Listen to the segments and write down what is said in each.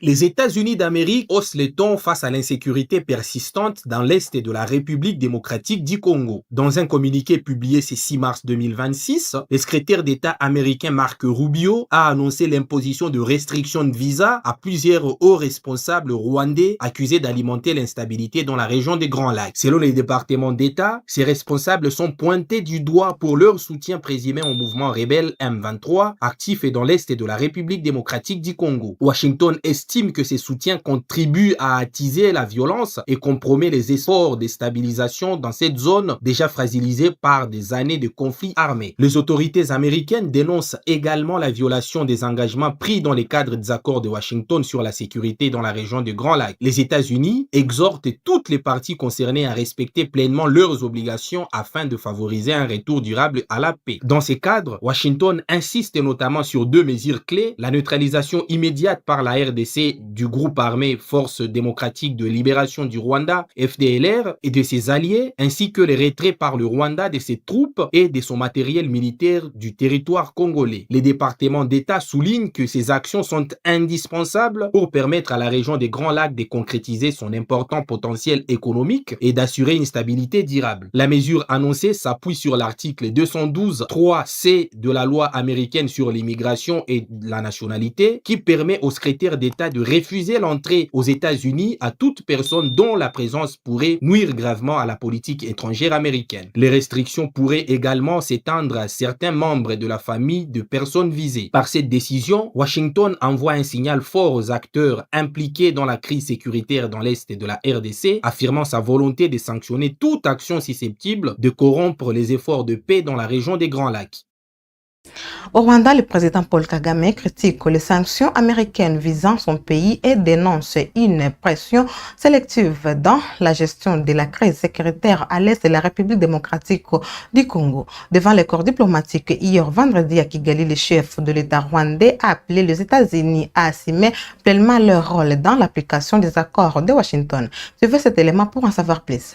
Les États-Unis d'Amérique haussent les tons face à l'insécurité persistante dans l'Est de la République démocratique du Congo. Dans un communiqué publié ce 6 mars 2026, le secrétaire d'État américain Marc Rubio a annoncé l'imposition de restrictions de visa à plusieurs hauts responsables rwandais accusés d'alimenter l'instabilité dans la région des Grands Lacs. Selon les départements d'État, ces responsables sont pointés du doigt pour leur soutien présumé au mouvement rebelle M23, actif dans l'Est de la République démocratique du Congo. Washington estime que ces soutiens contribuent à attiser la violence et compromet les efforts de stabilisation dans cette zone déjà fragilisée par des années de conflits armés. Les autorités américaines dénoncent également la violation des engagements pris dans le cadre des accords de Washington sur la sécurité dans la région du Grand Lac. Les États-Unis exhortent toutes les parties concernées à respecter pleinement leurs obligations afin de favoriser un retour durable à la paix. Dans ces cadres, Washington insiste notamment sur deux mesures clés: la neutralisation immédiate par la RDC du groupe armé Force démocratique de libération du Rwanda, FDLR, et de ses alliés, ainsi que le retrait par le Rwanda de ses troupes et de son matériel militaire du territoire congolais. Les départements d'État soulignent que ces actions sont indispensables pour permettre à la région des Grands Lacs de concrétiser son important potentiel économique et d'assurer une stabilité durable. La mesure annoncée s'appuie sur l'article 212.3c de la loi américaine sur l'immigration et la nationalité, qui permet au secrétaire d'État de refuser l'entrée aux États-Unis à toute personne dont la présence pourrait nuire gravement à la politique étrangère américaine. Les restrictions pourraient également s'étendre à certains membres de la famille de personnes visées. Par cette décision, Washington envoie un signal fort aux acteurs impliqués dans la crise sécuritaire dans l'Est de la RDC, affirmant sa volonté de sanctionner toute action susceptible de corrompre les efforts de paix dans la région des Grands Lacs. Au Rwanda, le président Paul Kagame critique les sanctions américaines visant son pays et dénonce une pression sélective dans la gestion de la crise sécuritaire à l'est de la République démocratique du Congo. Devant les corps diplomatiques, hier vendredi à Kigali, le chef de l'État rwandais a appelé les États-Unis à assumer pleinement leur rôle dans l'application des accords de Washington. Suivez cet élément pour en savoir plus.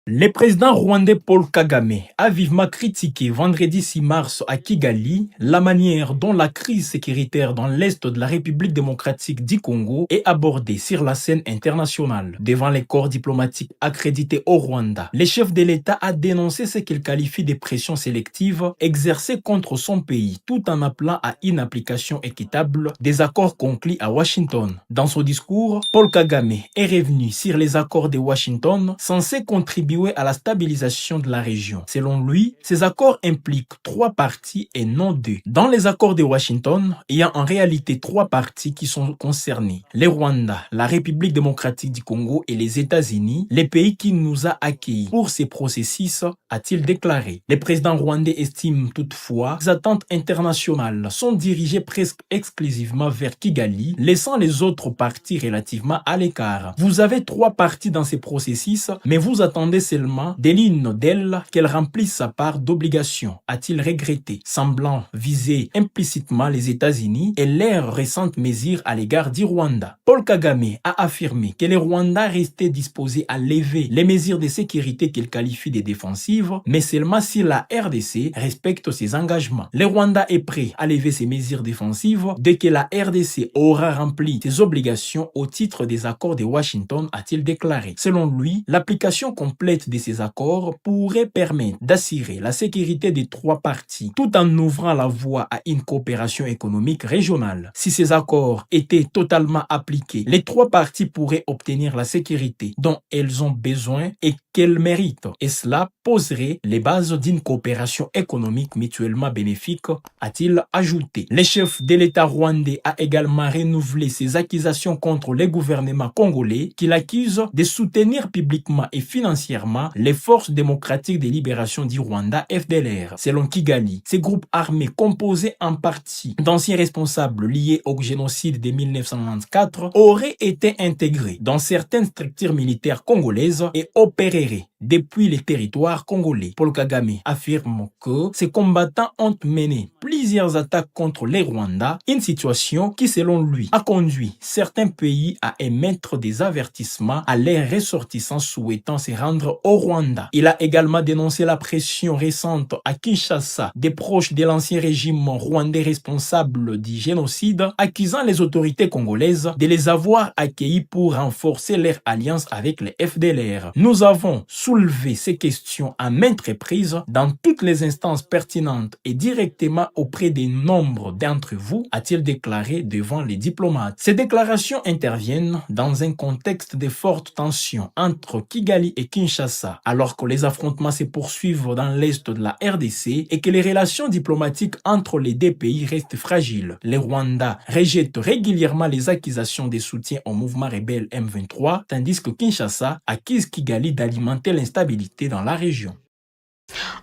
Le président rwandais Paul Kagame a vivement critiqué vendredi 6 mars à Kigali la manière dont la crise sécuritaire dans l'Est de la République démocratique du Congo est abordée sur la scène internationale. Devant les corps diplomatiques accrédités au Rwanda, le chef de l'État a dénoncé ce qu'il qualifie de pression sélective exercée contre son pays, tout en appelant à une application équitable des accords conclus à Washington. Dans son discours, Paul Kagame est revenu sur les accords de Washington censés contribuer à la stabilisation de la région. Selon lui, ces accords impliquent 3 parties et non 2. Dans les accords de Washington, il y a en réalité 3 parties qui sont concernées: le Rwanda, la République démocratique du Congo et les États-Unis, les pays qui nous a accueillis pour ces processus, a-t-il déclaré. Le président rwandais estime toutefois que les attentes internationales sont dirigées presque exclusivement vers Kigali, laissant les autres parties relativement à l'écart. Vous avez 3 parties dans ces processus, mais vous attendez seulement des lignes d'elle qu'elle remplisse sa part d'obligation, a-t-il regretté, semblant viser implicitement les États-Unis et leurs récentes mesures à l'égard du Rwanda. Paul Kagame a affirmé que le Rwanda restait disposé à lever les mesures de sécurité qu'il qualifie de défensives, mais seulement si la RDC respecte ses engagements. Le Rwanda est prêt à lever ses mesures défensives dès que la RDC aura rempli ses obligations au titre des accords de Washington, a-t-il déclaré. Selon lui, l'application complète de ces accords pourrait permettre d'assurer la sécurité des 3 parties tout en ouvrant la voie à une coopération économique régionale. Si ces accords étaient totalement appliqués, les 3 parties pourraient obtenir la sécurité dont elles ont besoin et qu'elles méritent, et cela poserait les bases d'une coopération économique mutuellement bénéfique, a-t-il ajouté. Le chef de l'État rwandais a également renouvelé ses accusations contre le gouvernement congolais qu'il accuse de soutenir publiquement et financièrement les forces démocratiques de libération du Rwanda, FDLR. Selon Kigali, ces groupes armés composés en partie d'anciens responsables liés au génocide de 1994 auraient été intégrés dans certaines structures militaires congolaises et opéreraient depuis les territoires congolais. Paul Kagame affirme que ces combattants ont mené plusieurs attaques contre les Rwandais, une situation qui, selon lui, a conduit certains pays à émettre des avertissements à leurs ressortissants souhaitant se rendre au Rwanda. Il a également dénoncé la pression récente à Kinshasa des proches de l'ancien régime rwandais responsable du génocide, accusant les autorités congolaises de les avoir accueillis pour renforcer leur alliance avec les FDLR. Nous avons soulevé ces questions à maintes reprises dans toutes les instances pertinentes et directement auprès des nombres d'entre vous, a-t-il déclaré devant les diplomates. Ces déclarations interviennent dans un contexte de fortes tensions entre Kigali et Kinshasa, alors que les affrontements se poursuivent dans l'est de la RDC et que les relations diplomatiques entre les deux pays restent fragiles. Les Rwandais rejettent régulièrement les accusations de soutien au mouvement rebelle M23, tandis que Kinshasa accuse Kigali d'alimenter l'instabilité dans la région.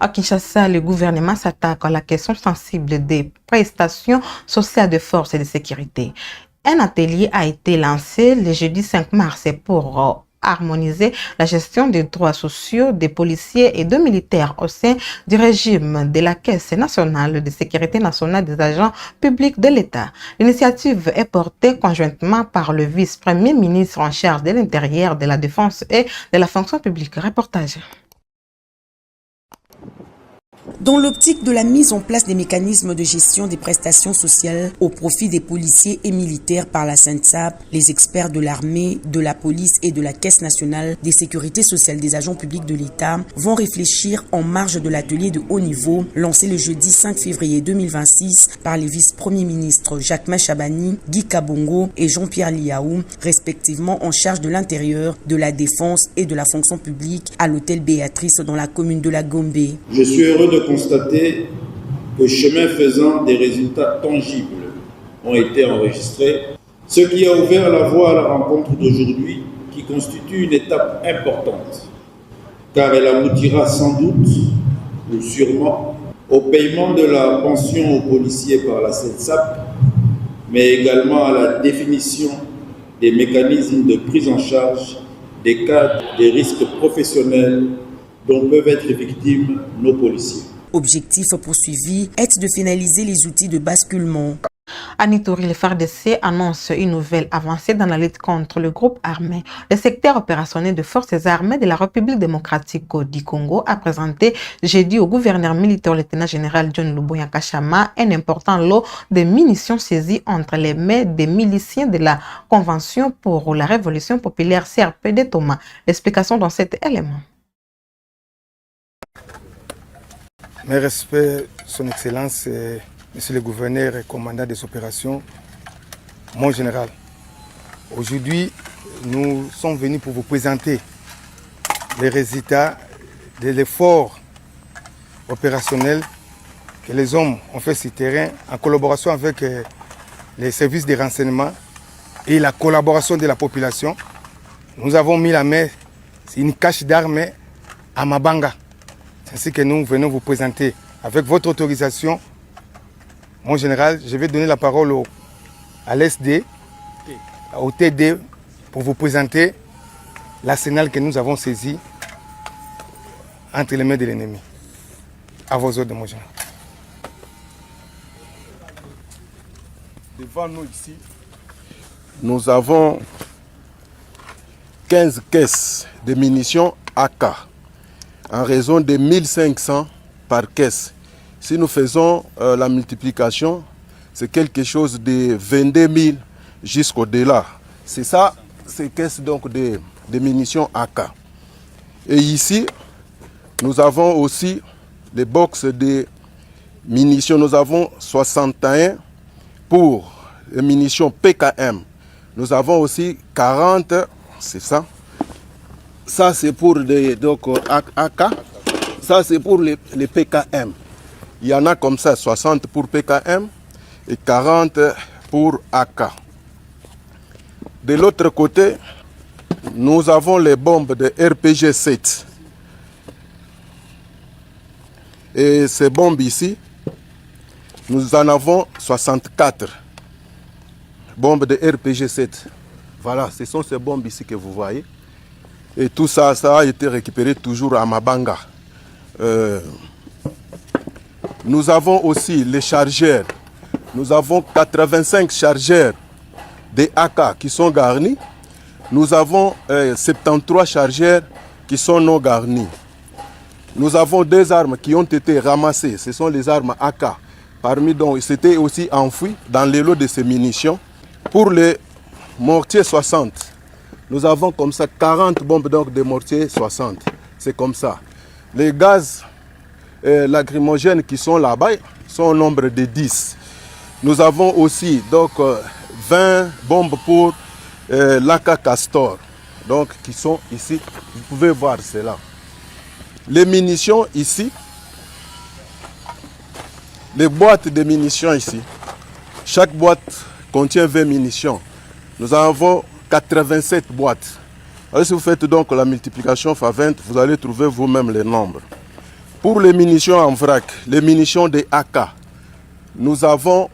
À Kinshasa, le gouvernement s'attaque à la question sensible des prestations sociales de forces et de sécurité. Un atelier a été lancé le jeudi 5 mars pour harmoniser la gestion des droits sociaux des policiers et de militaires au sein du régime de la Caisse nationale de sécurité nationale des agents publics de l'État. L'initiative est portée conjointement par le vice-premier ministre en charge de l'Intérieur, de la Défense et de la fonction publique. Reportage. Dans l'optique de la mise en place des mécanismes de gestion des prestations sociales au profit des policiers et militaires par la SENSAP, les experts de l'armée, de la police et de la Caisse nationale des sécurités sociales des agents publics de l'État vont réfléchir en marge de l'atelier de haut niveau lancé le jeudi 5 février 2026 par les vice-premiers ministres Jacques Machabani, Guy Kabongo et Jean-Pierre Liaou, respectivement en charge de l'intérieur, de la défense et de la fonction publique à l'hôtel Béatrice dans la commune de la Gombe. Je suis heureux de constater que chemin faisant, des résultats tangibles ont été enregistrés, ce qui a ouvert la voie à la rencontre d'aujourd'hui qui constitue une étape importante, car elle aboutira sans doute ou sûrement au paiement de la pension aux policiers par la SENSAP, mais également à la définition des mécanismes de prise en charge des cas des risques professionnels dont peuvent être victimes nos policiers. Objectif poursuivi est de finaliser les outils de basculement. À Nitori, le FARDC annonce une nouvelle avancée dans la lutte contre le groupe armé. Le secteur opérationnel de forces armées de la République démocratique du Congo a présenté jeudi au gouverneur militaire lieutenant-général John Luboya Kachama un important lot de munitions saisies entre les mains des miliciens de la Convention pour la Révolution populaire CRPD Thomas. L'explication dans cet élément. Mes respects, Son Excellence, Monsieur le gouverneur et commandant des opérations, mon général. Aujourd'hui, nous sommes venus pour vous présenter les résultats de l'effort opérationnel que les hommes ont fait sur le terrain en collaboration avec les services de renseignement et la collaboration de la population. Nous avons mis la main sur une cache d'armes à Mabanga. C'est ainsi que nous venons vous présenter. Avec votre autorisation, mon général, je vais donner la parole à l'SD, au TD, pour vous présenter l'arsenal que nous avons saisi entre les mains de l'ennemi. À vos ordres, mon général. Devant nous ici, nous avons 15 caisses de munitions AK. En raison de 1500 par caisse. Si nous faisons la multiplication, c'est quelque chose de 22 000 jusqu'au-delà. C'est ça, ces caisses donc de munitions AK. Et ici, nous avons aussi les box de munitions. Nous avons 61 pour les munitions PKM. Nous avons aussi 40, c'est ça. Ça, c'est pour les donc, AK. Ça, c'est pour les PKM. Il y en a comme ça, 60 pour PKM et 40 pour AK. De l'autre côté, nous avons les bombes de RPG-7. Et ces bombes ici, nous en avons 64. Bombes de RPG-7. Voilà, ce sont ces bombes ici que vous voyez. Et tout ça, ça a été récupéré toujours à Mabanga. Nous avons aussi les chargeurs. Nous avons 85 chargeurs des AK qui sont garnis. Nous avons 73 chargeurs qui sont non garnis. Nous avons 2 armes qui ont été ramassées. Ce sont les armes AK. Parmi donc, c'était aussi enfoui dans les lots de ces munitions. Pour les mortiers 60, nous avons comme ça 40 bombes donc de mortiers 60. C'est comme ça. Les gaz lacrymogènes qui sont là-bas sont au nombre de 10. Nous avons aussi donc 20 bombes pour l'AK Castor, donc qui sont ici. Vous pouvez voir cela. Les munitions ici, les boîtes de munitions ici. Chaque boîte contient 20 munitions. Nous avons 87 boîtes. Alors si vous faites donc la multiplication x 20, vous allez trouver vous-même les nombres. Pour les munitions en vrac, les munitions des AK, nous avons,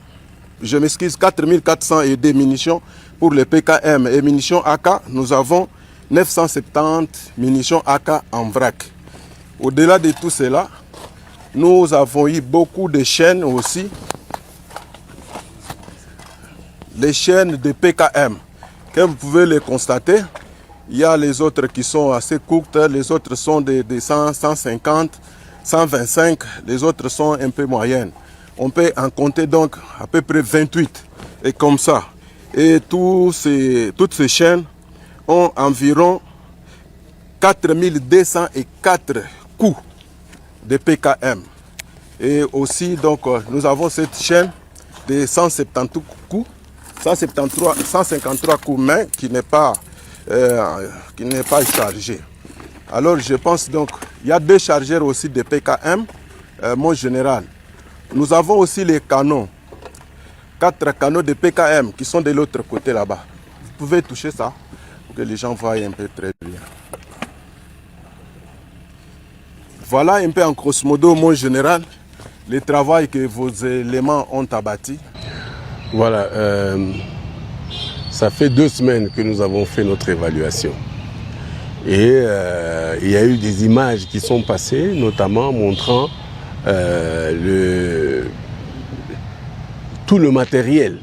je m'excuse, 4400 et des munitions pour les PKM et munitions AK, nous avons 970 munitions AK en vrac. Au-delà de tout cela, nous avons eu beaucoup de chaînes aussi. Les chaînes de PKM, comme vous pouvez les constater, il y a les autres qui sont assez courtes, les autres sont de 100, 150, 125, les autres sont un peu moyennes. On peut en compter donc à peu près 28, et comme ça. Et toutes ces chaînes ont environ 4204 coups de PKM. Et aussi, donc, nous avons cette chaîne de 173 coups, 153 coups main qui n'est pas chargé. Alors, je pense donc, il y a 2 chargeurs aussi de PKM, mon général. Nous avons aussi les canons, 4 canons de PKM qui sont de l'autre côté là-bas. Vous pouvez toucher ça pour que les gens voient un peu très bien. Voilà un peu en grosso modo, mon général, le travail que vos éléments ont abattu. Voilà, ça fait 2 semaines que nous avons fait notre évaluation. Et il y a eu des images qui sont passées, notamment montrant tout le matériel,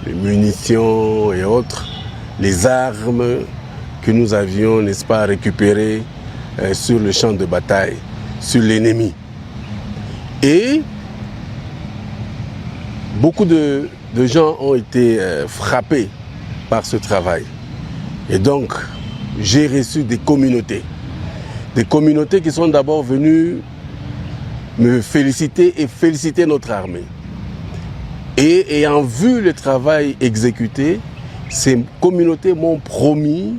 les munitions et autres, les armes que nous avions, n'est-ce pas, récupérées sur le champ de bataille, sur l'ennemi. Et beaucoup de gens ont été frappés par ce travail. Et donc, j'ai reçu des communautés qui sont d'abord venues me féliciter et féliciter notre armée. Et ayant vu le travail exécuté, ces communautés m'ont promis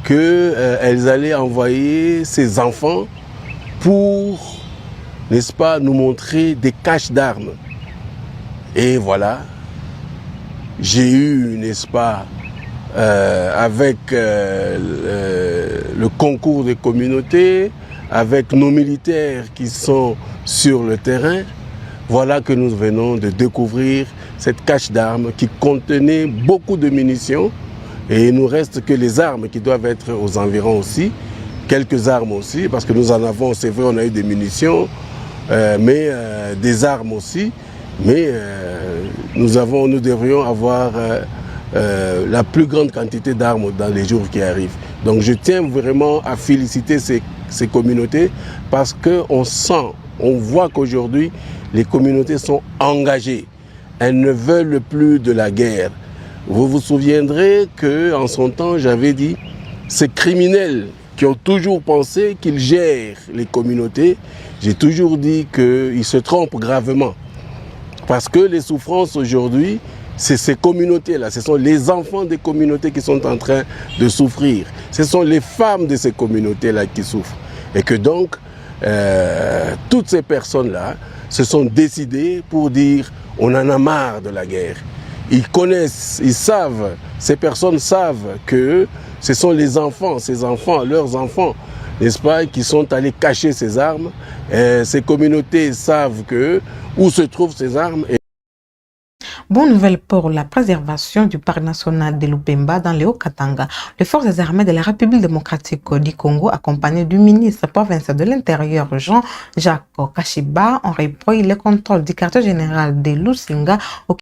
qu'elles allaient envoyer ces enfants pour, n'est-ce pas, nous montrer des caches d'armes. Et voilà, j'ai eu, n'est-ce pas, avec le concours des communautés, avec nos militaires qui sont sur le terrain, voilà que nous venons de découvrir cette cache d'armes qui contenait beaucoup de munitions. Et il nous reste que les armes qui doivent être aux environs aussi, quelques armes aussi, parce que nous en avons, c'est vrai, on a eu des munitions, mais des armes aussi. Mais nous devrions avoir la plus grande quantité d'armes dans les jours qui arrivent. Donc je tiens vraiment à féliciter ces communautés parce qu'on sent, on voit qu'aujourd'hui les communautés sont engagées. Elles ne veulent plus de la guerre. Vous vous souviendrez qu'en son temps, j'avais dit, ces criminels qui ont toujours pensé qu'ils gèrent les communautés, j'ai toujours dit qu'ils se trompent gravement. Parce que les souffrances aujourd'hui, c'est ces communautés-là, ce sont les enfants des communautés qui sont en train de souffrir. Ce sont les femmes de ces communautés-là qui souffrent. Et que donc, toutes ces personnes-là se sont décidées pour dire on en a marre de la guerre. Ils connaissent, ils savent, ces personnes savent que ce sont les enfants, ces enfants, leurs enfants, n'est-ce pas, qui sont allés cacher ces armes. Ces communautés savent où se trouvent ces armes. Bonne nouvelle pour la préservation du parc national de Lupemba dans le Haut-Katanga. Les forces armées de la République démocratique du Congo, accompagnées du ministre provincial de l'Intérieur Jean-Jacques Kashiba, ont repris le contrôle du quartier général de Lusinga